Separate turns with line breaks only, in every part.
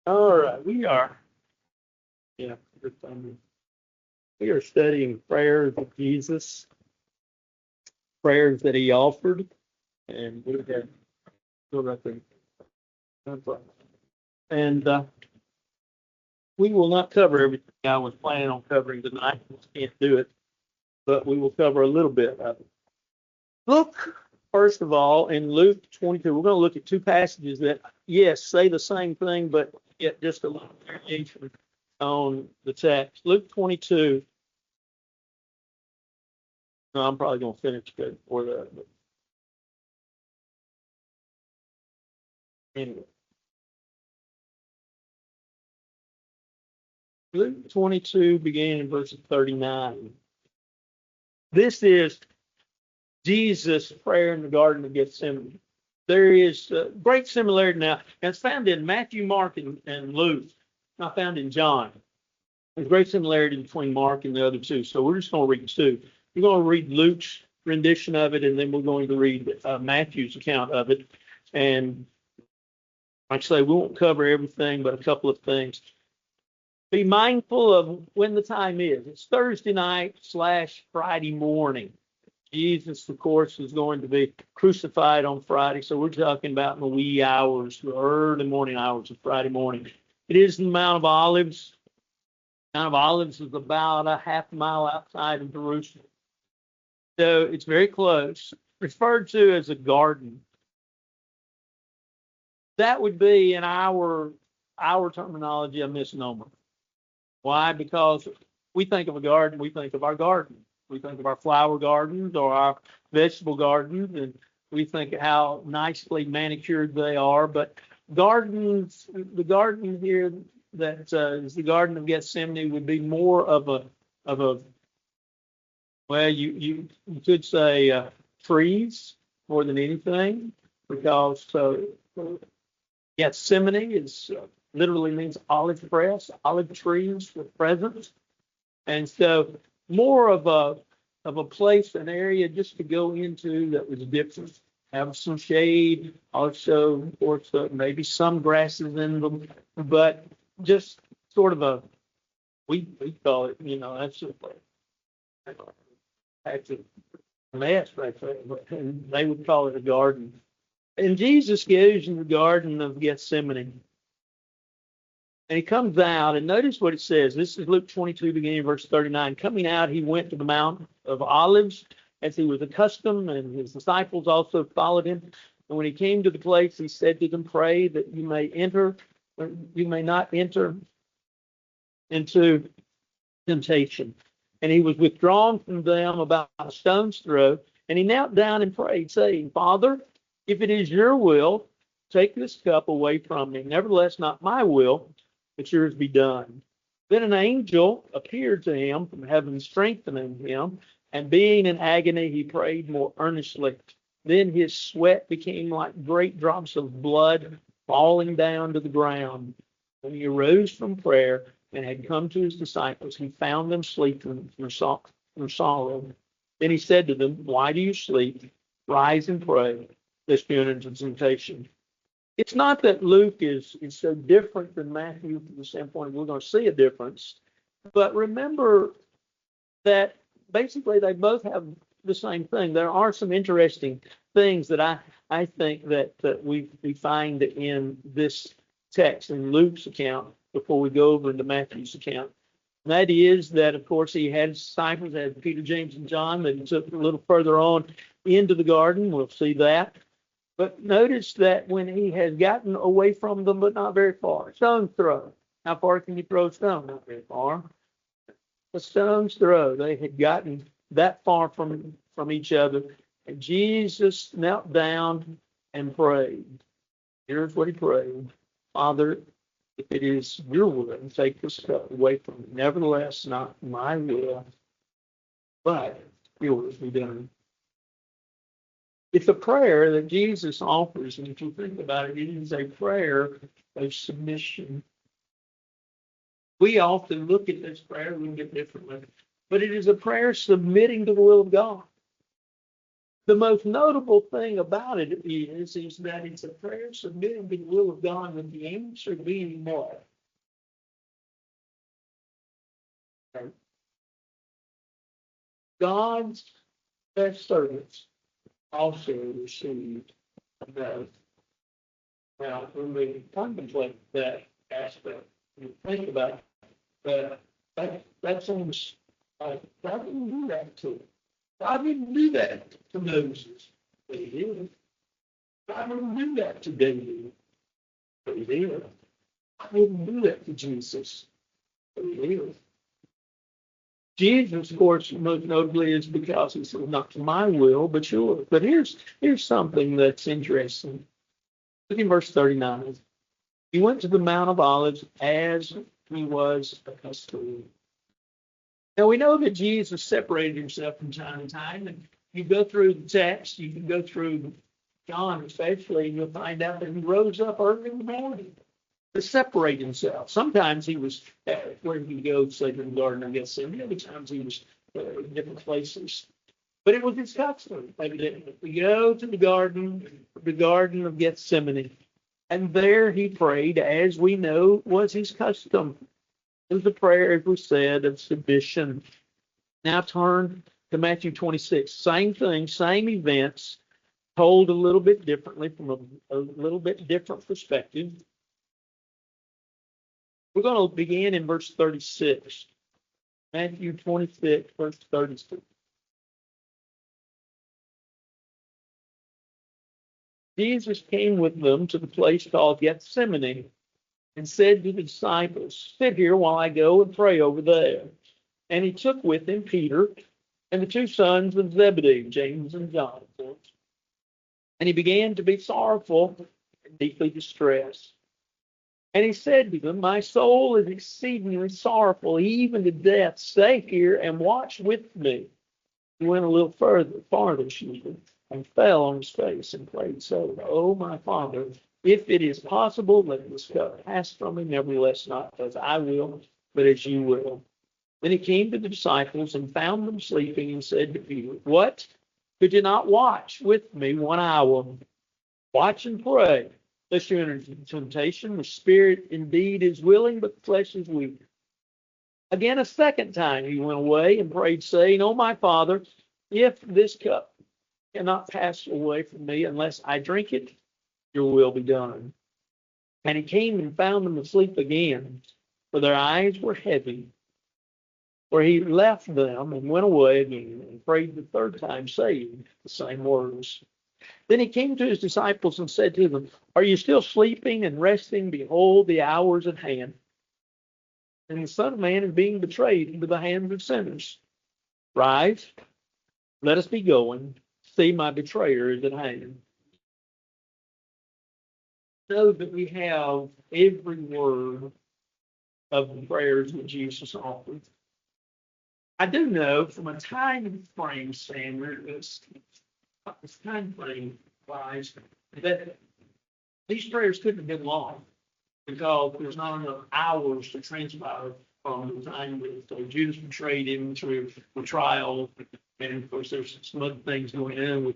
All right, yeah, good timing. We are studying prayers of Jesus, prayers that he offered, and we have go right there. No problem. And we will not cover everything I was planning on covering tonight. We can't do it, but we will cover a little bit of it. Look, first of all, in Luke 22, we're going to look at two passages that, yes, say the same thing, but yet just a little variation on the text. Luke 22. No, I'm probably going to finish good before that. But anyway, Luke 22, beginning in verse 39. This is Jesus' prayer in the Garden of Gethsemane. There is great similarity now, and it's found in Matthew, Mark, and Luke, not found in John. There's great similarity between Mark and the other two. So we're just going to read two. We're going to read Luke's rendition of it, and then we're going to read Matthew's account of it. And like I say, we won't cover everything, but a couple of things. Be mindful of when the time is. It's Thursday night / Friday morning. Jesus, of course, is going to be crucified on Friday. So we're talking about in the wee hours, the early morning hours of Friday morning. It is the Mount of Olives. Mount of Olives is about a half mile outside of Jerusalem. So it's very close, referred to as a garden. That would be, in our terminology, a misnomer. Why? Because we think of a garden, we think of our garden. We think of our flower gardens or our vegetable gardens, and we think how nicely manicured they are. But gardens, the garden here that is the Garden of Gethsemane would be more of a well, you could say trees more than anything, because Gethsemane is literally means olive press, olive trees with presence, and so more of a place, an area just to go into that was different. Have some shade, also, of course, maybe some grasses in them, but just sort of we call it, that's a mess right there, but they would call it a garden. And Jesus goes in the Garden of Gethsemane. And he comes out, and notice what it says. This is Luke 22, beginning verse 39. Coming out, he went to the Mount of Olives, as he was accustomed, and his disciples also followed him. And when he came to the place, he said to them, pray that you may not enter into temptation. And he was withdrawn from them about a stone's throw, and he knelt down and prayed, saying, Father, if it is your will, take this cup away from me. Nevertheless, not my will, but yours be done. Then an angel appeared to him from heaven, strengthening him, and being in agony, he prayed more earnestly. Then his sweat became like great drops of blood falling down to the ground. When he arose from prayer and had come to his disciples, he found them sleeping from sorrow. Then he said to them, why do you sleep? Rise and pray, lest you enter into temptation. It's not that Luke is so different than Matthew from the standpoint we're going to see a difference, but remember that basically they both have the same thing. There are some interesting things that I think that we find in this text, in Luke's account, before we go over into Matthew's account. And that is that, of course, he had disciples, had Peter, James, and John, that he took a little further on into the garden. We'll see that. But notice that when he had gotten away from them, but not very far, stone's throw. How far can you throw a stone? Not very far. A stone's throw. They had gotten that far from each other. And Jesus knelt down and prayed. Here's what he prayed. Father, if it is your will, take this cup away from me. Nevertheless, not my will, but yours be done. It's a prayer that Jesus offers, and if you think about it, it is a prayer of submission. We often look at this prayer a little bit differently, but it is a prayer submitting to the will of God. The most notable thing about it is that it's a prayer submitting to the will of God with the answer being what? God's best servants also received the. Now, when we contemplate that aspect, you think about that seems like God didn't do that to him. God didn't do that to Moses, but he did. God didn't do that to David, but he did. God didn't do that to Jesus, but he did. Jesus, of course, most notably is because he said, not to my will, but yours. But here's something that's interesting. Look in verse 39. He went to the Mount of Olives as he was accustomed. Now we know that Jesus separated himself from time to time, and you go through the text, you can go through John especially, and you'll find out that he rose up early in the morning to separate himself. Sometimes he was where he goes, say, to the Garden of Gethsemane. Other times he was in different places. But it was his custom, evidently, to go to the Garden of Gethsemane. And there he prayed, as we know was his custom. It was a prayer, as we said, of submission. Now turn to Matthew 26. Same thing, same events, told a little bit differently from a little bit different perspective. We're going to begin in verse 36. Matthew 26, verse 36. Jesus came with them to the place called Gethsemane and said to the disciples, sit here while I go and pray over there. And he took with him Peter and the two sons of Zebedee, James and John. And he began to be sorrowful and deeply distressed. And he said to them, my soul is exceedingly sorrowful, even to death. Stay here and watch with me. He went a little farther, and fell on his face and prayed, saying, oh, my Father, if it is possible, let this cup pass from me, nevertheless, not as I will, but as you will. Then he came to the disciples and found them sleeping and said to Peter, what? Could you not watch with me 1 hour? Watch and pray, lest you enter into temptation. The spirit indeed is willing, but the flesh is weak. Again, a second time he went away and prayed, saying, oh, my Father, if this cup cannot pass away from me unless I drink it, your will be done. And he came and found them asleep again, for their eyes were heavy. For he left them and went away again and prayed the third time, saying the same words. Then he came to his disciples and said to them, are you still sleeping and resting? Behold, the hour is at hand. And the Son of Man is being betrayed into the hands of sinners. Rise, let us be going. See, my betrayer is at hand. Know that we have every word of the prayers that Jesus offered. I do know from a time frame standard, this time frame wise, that these prayers couldn't have been long because there's not enough hours to transpire from the time that Judas betrayed him through the trial. And of course, there's some other things going on.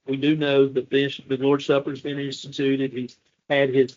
We do know that the Lord's Supper has been instituted. He's had his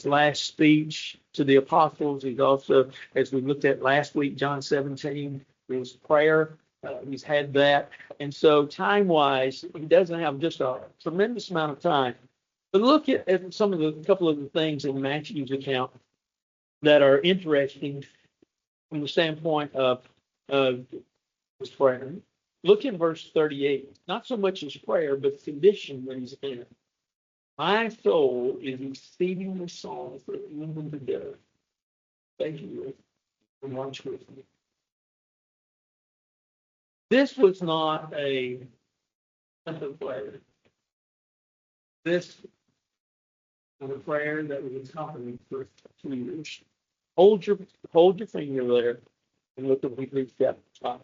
last speech to the apostles. He's also, as we looked at last week, John 17, his prayer. He's had that. And so time-wise, he doesn't have just a tremendous amount of time. But look at couple of the things in Matthew's account that are interesting from the standpoint of his prayer. Look in verse 38. Not so much his prayer, but the condition that he's in. My soul is exceedingly sorrowful, even to death. Thank you for watch with me. This was not a simple prayer. This was a prayer that was accompanied for 2 years. Hold your finger there and look at Hebrews chapter 5.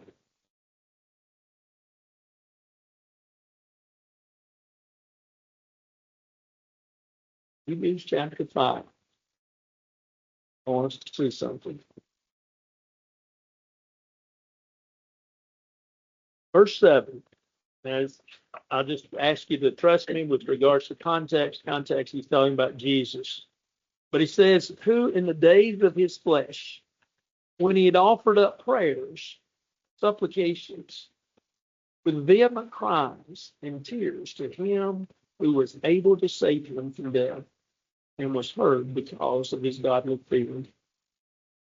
Hebrews chapter 5. I want us to see something. Verse 7. As I'll just ask you to trust me with regards to context. Context, he's talking about Jesus. But he says, who in the days of his flesh, when he had offered up prayers, supplications, with vehement cries and tears to him who was able to save him from death, and was heard because of his godly fear.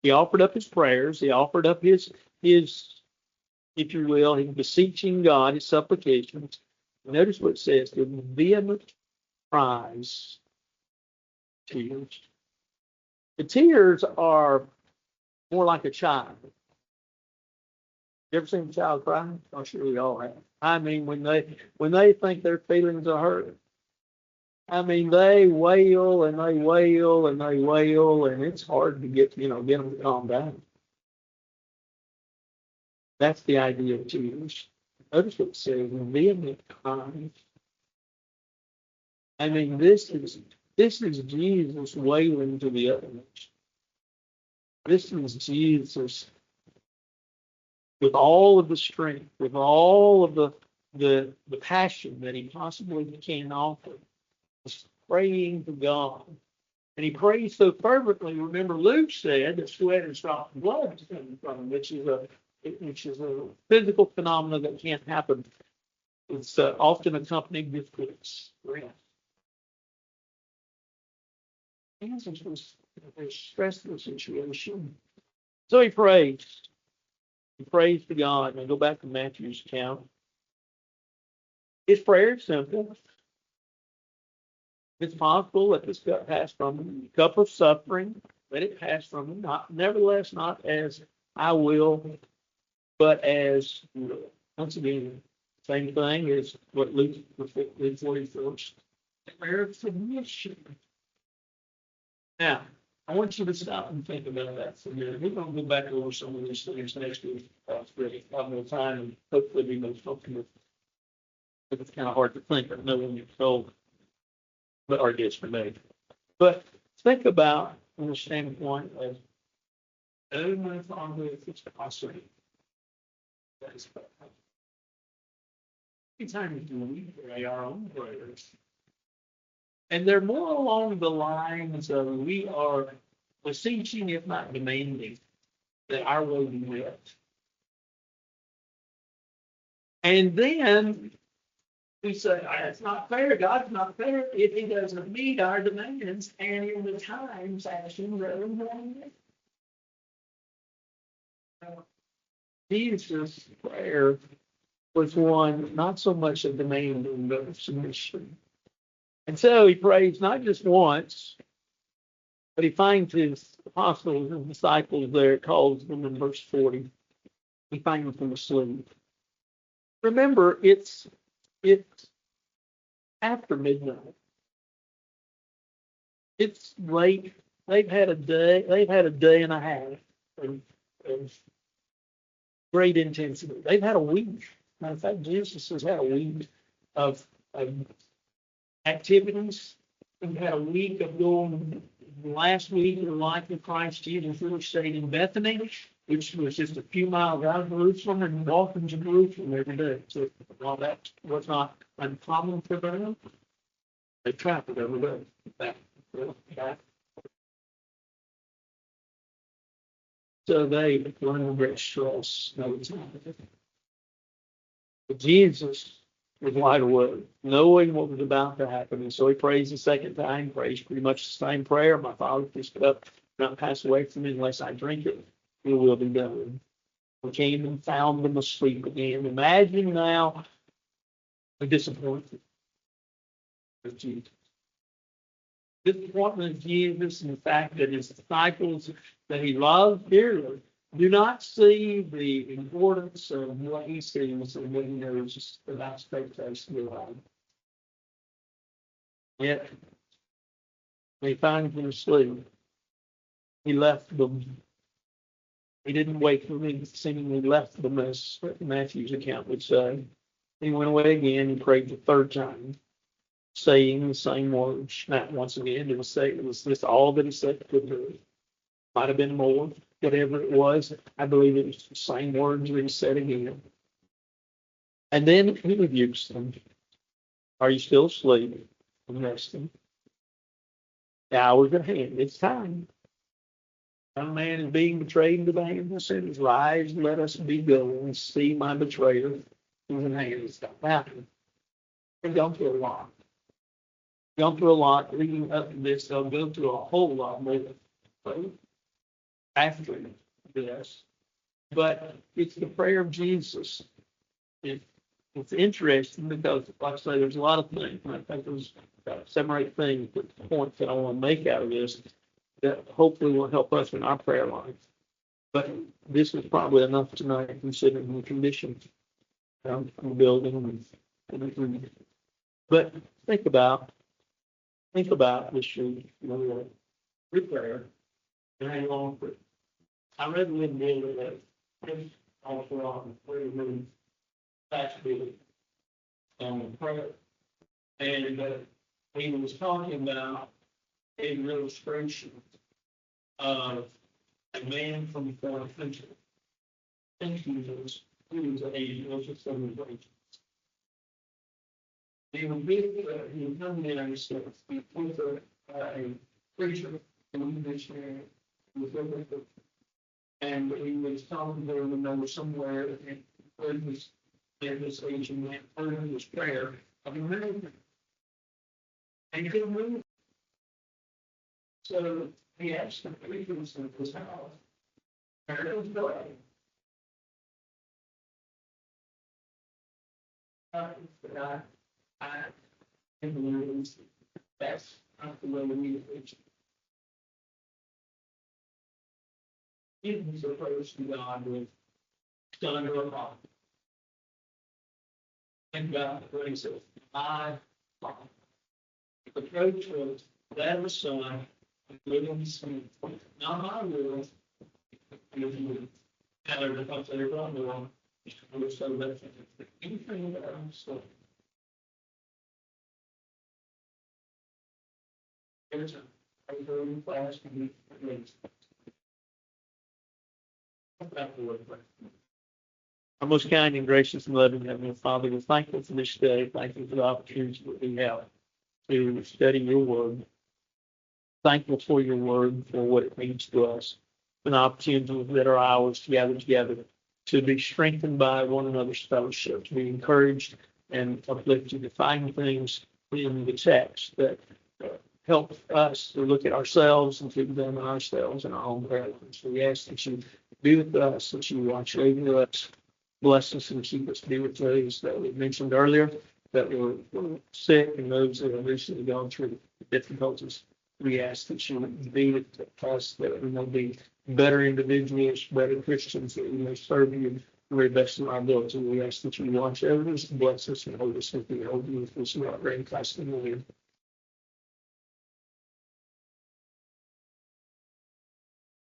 He offered up his prayers. He offered up his, if you will, his beseeching God, his supplications. Notice what it says: with vehement cries, tears. The tears are more like a child. You ever seen a child cry? I'm sure we all have. I mean, when they think their feelings are hurt, I mean, they wail and they wail and they wail, and it's hard to get them to calm down. That's the idea of tears. Notice what it says: vehement cries. I mean, this is Jesus wailing to the utmost. This is Jesus with all of the strength, with all of the passion that he possibly can offer, praying to God. And he prays so fervently. Remember, Luke said that sweat and drops of blood is coming from him, which is a physical phenomenon that can't happen. It's often accompanied with stress. Jesus was in a stressful situation. So he prays. He prays to God. And I go back to Matthew's account. His prayer is simple. If it's possible, let this cup pass from him. The cup of suffering, let it pass from him. Nevertheless, not as I will, but as you will. Once again, same thing as what Luke 41st. Prayer of submission. Now, I want you to stop and think about that for a minute. We're going to go back over some of these things next week. Really have more time and hopefully be most helpful. It's kind of hard to think. I know when you're told, but hard it is for me. But think about from the standpoint of, oh my Father, if it's possible. That is anytime we pray our own prayers. And they're more along the lines of we are beseeching, if not demanding, that our will be met. And then we say, it's not fair. God's not fair if he doesn't meet our demands and in the times asking rather than Jesus' prayer was one not so much of demanding, but of submission. And so he prays not just once, but he finds his apostles and disciples there, calls them in verse 40. He finds them asleep. Remember, it's after midnight. It's late. They've had a day and a half of great intensity. They've had a week. Matter of fact, Jesus has had a week of activities. We've had a week of going. Last week in the life of Christ, Jesus really stayed in Bethany, which was just a few miles out of Jerusalem, and walking to Jerusalem every day. So while that was not uncommon for them, they traveled every day. Back. So they were under great stress. But Jesus was wide awake, knowing what was about to happen. And so he prays the second time, prays pretty much the same prayer. My Father, this cup not pass away from me unless I drink it. Your will be done. We came and found them asleep again. Imagine now the disappointment of Jesus. Disappointment of Jesus and the fact that his disciples that he loved dearly do not see the importance of what he sees and what he knows about expectation of life. Yet, they find them asleep. He left them. He didn't wake them. He seemingly left them, as Matthew's account would say. He went away again and prayed the third time, saying the same words. Now, once again, it was just all that he said could do. Might have been more. Whatever it was, I believe it was the same words that he said again. And then he rebukes them. Are you still asleep? And resting. The hour's at hand. It's time. Some man is being betrayed into the hands of sinners. Rise, let us be going. See my betrayer who's in the hands of God. They've gone through a lot. Gone through a lot leading up to this. They'll go through a whole lot more after this. But it's the prayer of Jesus. It's interesting because, like I say, there's a lot of things. And I think there's 7 or 8 things, points that I want to make out of this that hopefully will help us in our prayer life. But this is probably enough tonight, considering the condition of the building. But think about this year, prayer and hang on for it. I read the video that also on really fascinating prayer, and he was talking about a illustration of a man from the fourth century. I think he was 80, or just 70. He was coming in and said, he was a preacher, a missionary, he was living with, and he was talking to them, and they were somewhere, and heard this Asian man heard his prayer of a man, and he couldn't move. So he asked the preachers of his house, where it was going. I believe that's not the way we preach. He was approached to God with son or father. And God, what he said, my father. The approach was that of a son, living his son, not my will, and because they were on the wrong, so that anything that I'm saying. There's a very class to be released. Our most kind and gracious and loving Heavenly Father, we're thankful for this day. Thankful for the opportunity that we have to study your word. Thankful for your word, for what it means to us. An opportunity that are ours to gather together, to be strengthened by one another's fellowship, to be encouraged and uplifted, to find things in the text that help us to look at ourselves and to examine ourselves in our own prayer life. So we ask that you be with us, that you watch over us, bless us and keep us. Be with those that we mentioned earlier that were sick and those that have recently gone through difficulties. We ask that you be with us, that we may be better individuals, better Christians, that we may serve you the very best of our ability. We ask that you watch over us, bless us, and hold us with you, hold you with us, in our great Christ in the name.